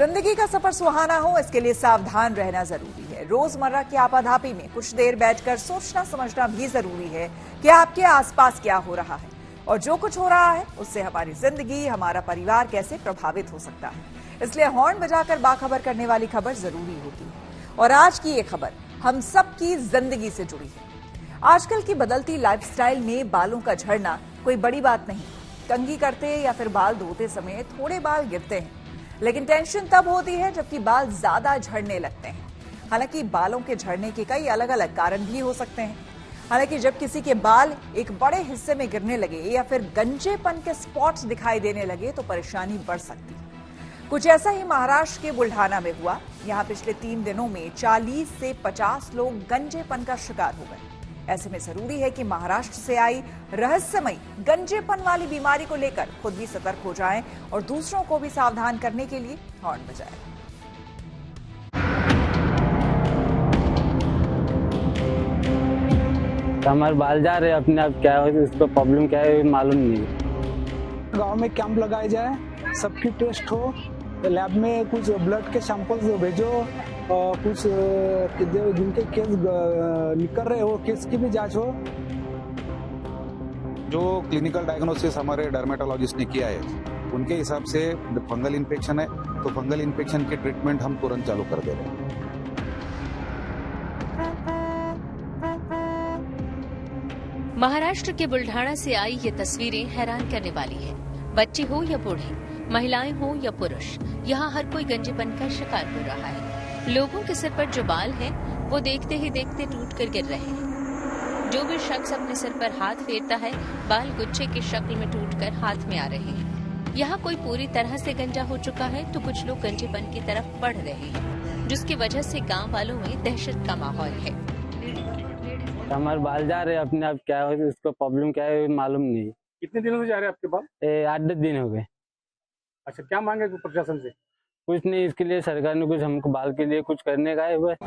जिंदगी का सफर सुहाना हो, इसके लिए सावधान रहना जरूरी है। रोजमर्रा की आपाधापी में कुछ देर बैठकर सोचना समझना भी जरूरी है कि आपके आसपास क्या हो रहा है और जो कुछ हो रहा है उससे हमारी जिंदगी, हमारा परिवार कैसे प्रभावित हो सकता है। इसलिए हॉर्न बजाकर बाखबर करने वाली खबर जरूरी होती है। और आज की ये खबर हम सबकी जिंदगी से जुड़ी है। आजकल की बदलती लाइफस्टाइल में बालों का झड़ना कोई बड़ी बात नहीं। कंघी करते या फिर बाल धोते समय थोड़े बाल गिरते हैं, लेकिन टेंशन तब होती है जबकि बाल ज्यादा झड़ने लगते हैं। हालांकि बालों के झड़ने के कई अलग अलग कारण भी हो सकते हैं। हालांकि जब किसी के बाल एक बड़े हिस्से में गिरने लगे या फिर गंजेपन के स्पॉट्स दिखाई देने लगे तो परेशानी बढ़ सकती है। कुछ ऐसा ही महाराष्ट्र के बुल्ढाना में हुआ। यहाँ पिछले 3 दिनों में 40 से 50 लोग गंजेपन का शिकार हो गए। ऐसे में जरूरी है कि महाराष्ट्र से आई रहस्यमयी गंजेपन वाली बीमारी को लेकर खुद भी सतर्क हो जाएं और दूसरों को भी सावधान करने के लिए हॉर्न बजाएं। हमारे बाल जा रहे अपने आप, क्या है उसको प्रॉब्लम क्या है मालूम नहीं। गांव में कैंप लगाया जाए, सबकी टेस्ट हो, लैब में कुछ ब्लड के सैंपल्स भेजो, कुछ जिनके केस निकल रहे हो केस की भी जांच हो। जो क्लिनिकल डायग्नोसिस हमारे डर्मेटोलॉजिस्ट ने किया है उनके हिसाब से फंगल इन्फेक्शन है, तो फंगल इन्फेक्शन की ट्रीटमेंट हम तुरंत चालू कर दे रहे हैं। महाराष्ट्र के बुल्ढाना से आई ये तस्वीरें हैरान करने वाली हैं। बच्चे हो या बूढ़े, महिलाएं हो या पुरुष, यहाँ हर कोई गंजेपन का शिकार हो रहा है। लोगों के सिर पर जो बाल हैं, वो देखते ही देखते टूट कर गिर रहे हैं। जो भी शख्स अपने सिर पर हाथ फेरता है, बाल गुच्छे की शक्ल में टूटकर हाथ में आ रहे हैं। यहाँ कोई पूरी तरह से गंजा हो चुका है तो कुछ लोग गंजेपन की तरफ बढ़ रहे हैं, जिसकी वजह से गाँव वालों में दहशत का माहौल है। हमारे बाल जा रहे अपने आप, क्या है उसको प्रॉब्लम क्या है मालूम नहीं। कितने दिनों से जा रहे हैं आपके बाल? 8-10 दिन हो गए। अच्छा, क्या मांगे प्रशासन से? कुछ नहीं, इसके लिए सरकार ने कुछ हमको बाल के लिए कुछ करने का है बस।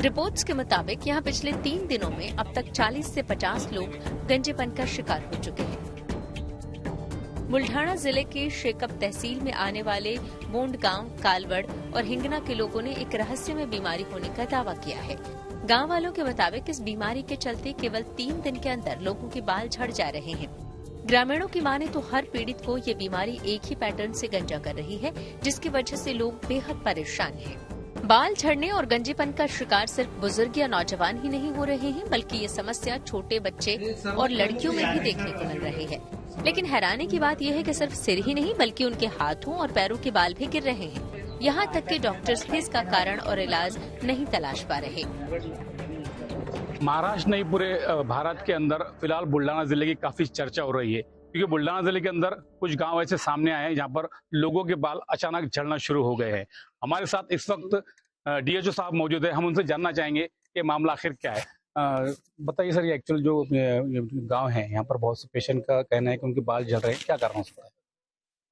रिपोर्ट्स के मुताबिक यहाँ पिछले 3 दिनों में अब तक 40 से 50 लोग गंजेपन का शिकार हो चुके हैं। बुल्ढाना जिले के शेकप तहसील में आने वाले बोंड गांव, कालवड़ और हिंगना के लोगों ने एक रहस्यमय बीमारी होने का दावा किया है। गांव वालों के मुताबिक इस बीमारी के चलते केवल 3 दिन के अंदर लोगों के बाल झड़ जा रहे हैं। ग्रामीणों की माने तो हर पीड़ित को ये बीमारी एक ही पैटर्न से गंजा कर रही है, जिसकी वजह से लोग बेहद परेशान हैं। बाल झड़ने और गंजेपन का शिकार सिर्फ बुजुर्ग या नौजवान ही नहीं हो रहे हैं, बल्कि ये समस्या छोटे बच्चे और लड़कियों में भी देखने को मिल रही है। लेकिन हैरानी की बात यह है कि सिर्फ सिर ही नहीं बल्कि उनके हाथों और पैरों के बाल भी गिर रहे हैं। यहाँ तक कि डॉक्टर्स भी इसका कारण और इलाज नहीं तलाश पा रहे। महाराष्ट्र नहीं, पूरे भारत के अंदर फिलहाल बुल्ढाना जिले की काफी चर्चा हो रही है, क्योंकि बुल्ढाना जिले के अंदर कुछ गांव ऐसे सामने आए हैं जहां पर लोगों के बाल अचानक झड़ना शुरू हो गए हैं। हमारे साथ इस वक्त डीएचओ साहब मौजूद है। हम उनसे जानना चाहेंगे कि मामला आखिर क्या है। बताइए सर, ये एक्चुअल जो गाँव है यहाँ पर बहुत से पेशेंट का कहना है कि उनके बाल झड़ रहे हैं, क्या कारण हो सकता है?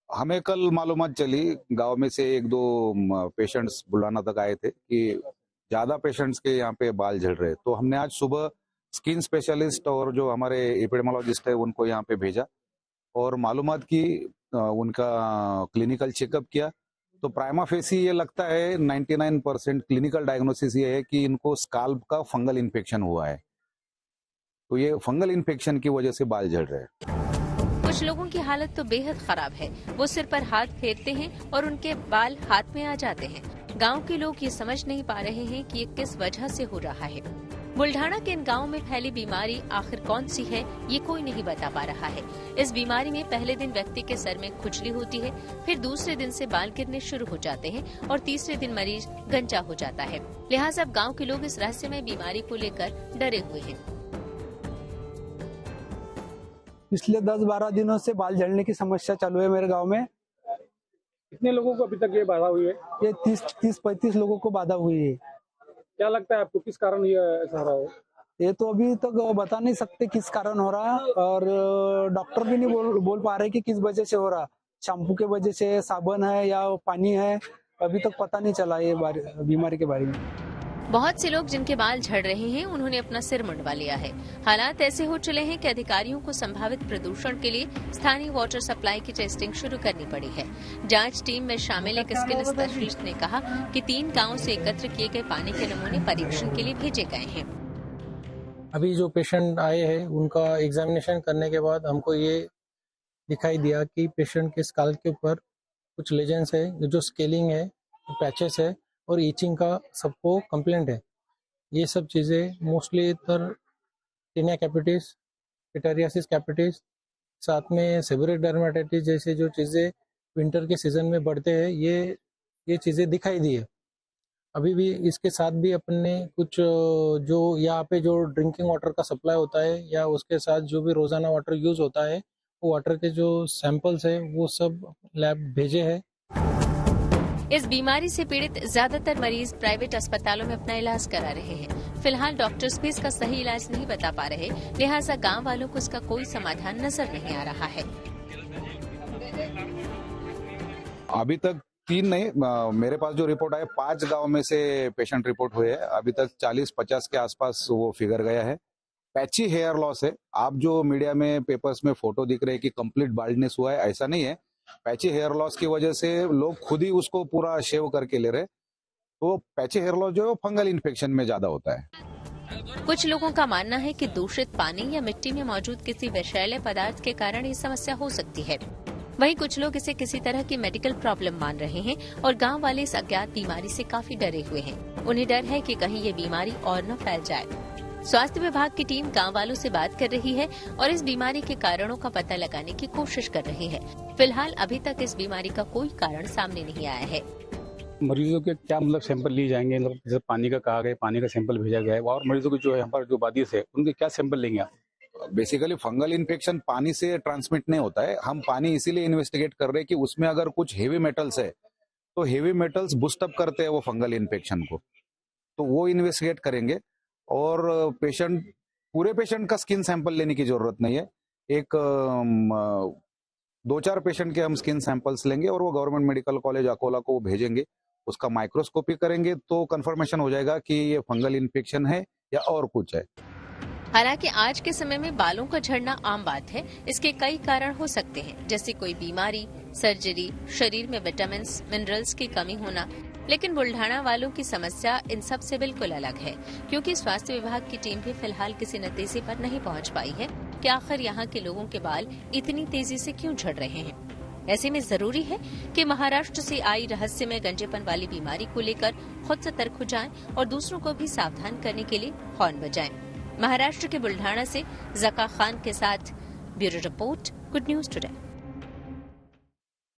हमें कल मालूमात चली, गांव में से 1-2 पेशेंट्स बुल्ढाना तक आए थे कि ज्यादा पेशेंट्स के यहाँ पे बाल झड़ रहे। तो हमने आज सुबह स्किन स्पेशलिस्ट और जो हमारे एपिडेमोलॉजिस्ट है उनको यहाँ पे भेजा और मालूमात की, उनका क्लिनिकल चेकअप किया। तो प्राइमा फेसी ये लगता है 99% क्लिनिकल डायग्नोसिस ये है कि इनको स्काल्प का फंगल इन्फेक्शन हुआ है। तो ये फंगल इन्फेक्शन की वजह से बाल झड़ रहे हैं। कुछ लोगों की हालत तो बेहद खराब है। वो सिर पर हाथ फेरते हैं और उनके बाल हाथ में आ जाते हैं। गांव के लोग ये समझ नहीं पा रहे हैं कि ये किस वजह से हो रहा है। बुल्ढाना के इन गांव में फैली बीमारी आखिर कौन सी है, ये कोई नहीं बता पा रहा है। इस बीमारी में पहले दिन व्यक्ति के सर में खुजली होती है, फिर दूसरे दिन से बाल गिरने शुरू हो जाते हैं और तीसरे दिन मरीज गंजा हो जाता है। लिहाजा अब गाँव के लोग इस रहस्यमय बीमारी को लेकर डरे हुए हैं। पिछले 10-12 दिनों से बाल झड़ने की समस्या चालू है मेरे गांव में। कितने लोगों को अभी तक ये बाधा हुई है? ये 30-35 लोगों को बाधा हुई है। क्या लगता है आपको, किस कारण ये ऐसा हो रहा है? ये तो अभी तक बता नहीं सकते किस कारण हो रहा, और डॉक्टर भी नहीं बोल पा रहे कि किस वजह से हो रहा। शैम्पू के वजह से, साबुन है या पानी है, अभी तक पता नहीं चला ये बीमारी के बारे में। बहुत से लोग जिनके बाल झड़ रहे हैं उन्होंने अपना सिर मुंडवा लिया है। हालात ऐसे हो चले हैं कि अधिकारियों को संभावित प्रदूषण के लिए स्थानीय वाटर सप्लाई की टेस्टिंग शुरू करनी पड़ी है। जांच टीम में शामिल एक स्किन स्पेशलिस्ट ने कहा कि 3 गांवों से एकत्र किए गए पानी के नमूने परीक्षण के लिए भेजे गए हैं। अभी जो पेशेंट आए हैं उनका एग्जामिनेशन करने के बाद हमको ये दिखाई दिया कि पेशेंट के स्काल के ऊपर कुछ लेजेंस है, जो स्केलिंग है, पैचेस है और ईचिंग का सबको कंप्लेंट है। ये सब चीज़ें मोस्टली इधर टेनिया कैपिटिस, पिटारियासिस कैपिटिस, साथ में सेबोरिक डर्मेटाइटिस जैसे जो चीज़ें विंटर के सीजन में बढ़ते हैं, ये चीज़ें दिखाई दी है। अभी भी इसके साथ भी अपन ने कुछ जो यहाँ पे जो ड्रिंकिंग वाटर का सप्लाई होता है या उसके साथ जो भी रोज़ाना वाटर यूज़ होता है, वो वाटर के जो सैंपल्स है वो सब लैब भेजे हैं। इस बीमारी से पीड़ित ज्यादातर मरीज प्राइवेट अस्पतालों में अपना इलाज करा रहे हैं। फिलहाल डॉक्टर्स भी इसका सही इलाज नहीं बता पा रहे, लिहाजा गांव वालों को इसका कोई समाधान नजर नहीं आ रहा है। अभी तक 3 नहीं, मेरे पास जो रिपोर्ट आया 5 गांव में से पेशेंट रिपोर्ट हुए हैं। अभी तक 40-50 के आसपास वो फिगर गया है। पैची हेयर लॉस है। आप जो मीडिया में पेपर्स में फोटो दिख रहे हैं कि कंप्लीट बाल्डनेस हुआ है, ऐसा नहीं है। पैची हेयर लॉस की वजह से लोग खुद ही उसको पूरा शेव करके ले रहे। तो पैची हेयर लॉस जो है फंगल इन्फेक्शन में ज्यादा होता है। कुछ लोगों का मानना है कि दूषित पानी या मिट्टी में मौजूद किसी विषैले पदार्थ के कारण ये समस्या हो सकती है। वहीं कुछ लोग इसे किसी तरह की मेडिकल प्रॉब्लम मान रहे हैं और गांव वाले इस अज्ञात बीमारी से काफी डरे हुए हैं। उन्हें डर है कि कहीं ये बीमारी और न फैल जाए। स्वास्थ्य विभाग की टीम गांव वालों से बात कर रही है और इस बीमारी के कारणों का पता लगाने की कोशिश कर रही है। फिलहाल अभी तक इस बीमारी का कोई कारण सामने नहीं आया है। मरीजों के क्या सैंपल लिए जाएंगे, जैसे पानी का कहा गया, पानी का सैंपल भेजा गया है, और मरीजों को जो है यहाँ पर जो बादिस है उनके क्या सैंपल लेंगे आप? बेसिकली फंगल इन्फेक्शन पानी से ट्रांसमिट नहीं होता है। हम पानी इसीलिए इन्वेस्टिगेट कर रहे हैं कि उसमें अगर कुछ हेवी मेटल्स है तो हेवी मेटल्स बूस्ट अप करते हैं वो फंगल इन्फेक्शन को, तो वो इन्वेस्टिगेट करेंगे। और पूरे पेशेंट का स्किन सैंपल लेने की जरूरत नहीं है। एक 2-4 पेशेंट के हम स्किन सैंपल्स लेंगे और वो गवर्नमेंट मेडिकल कॉलेज अकोला को भेजेंगे। उसका माइक्रोस्कोपी करेंगे तो कंफर्मेशन हो जाएगा कि ये फंगल इन्फेक्शन है या और कुछ है। हालांकि आज के समय में बालों का झड़ना आम बात है। इसके कई कारण हो सकते हैं, जैसे कोई बीमारी, सर्जरी, शरीर में विटामिन मिनरल्स की कमी होना। लेकिन बुल्ढाना वालों की समस्या इन सब से बिल्कुल अलग है, क्योंकि स्वास्थ्य विभाग की टीम भी फिलहाल किसी नतीजे पर नहीं पहुंच पाई है कि आखिर यहाँ के लोगों के बाल इतनी तेजी से क्यों झड़ रहे हैं। ऐसे में जरूरी है कि महाराष्ट्र से आई रहस्यमय गंजेपन वाली बीमारी को लेकर खुद सतर्क हो जाएं और दूसरों को भी सावधान करने के लिए हॉर्न बजाएं। महाराष्ट्र के बुल्ढाना से जका खान के साथ bureau report, good news today.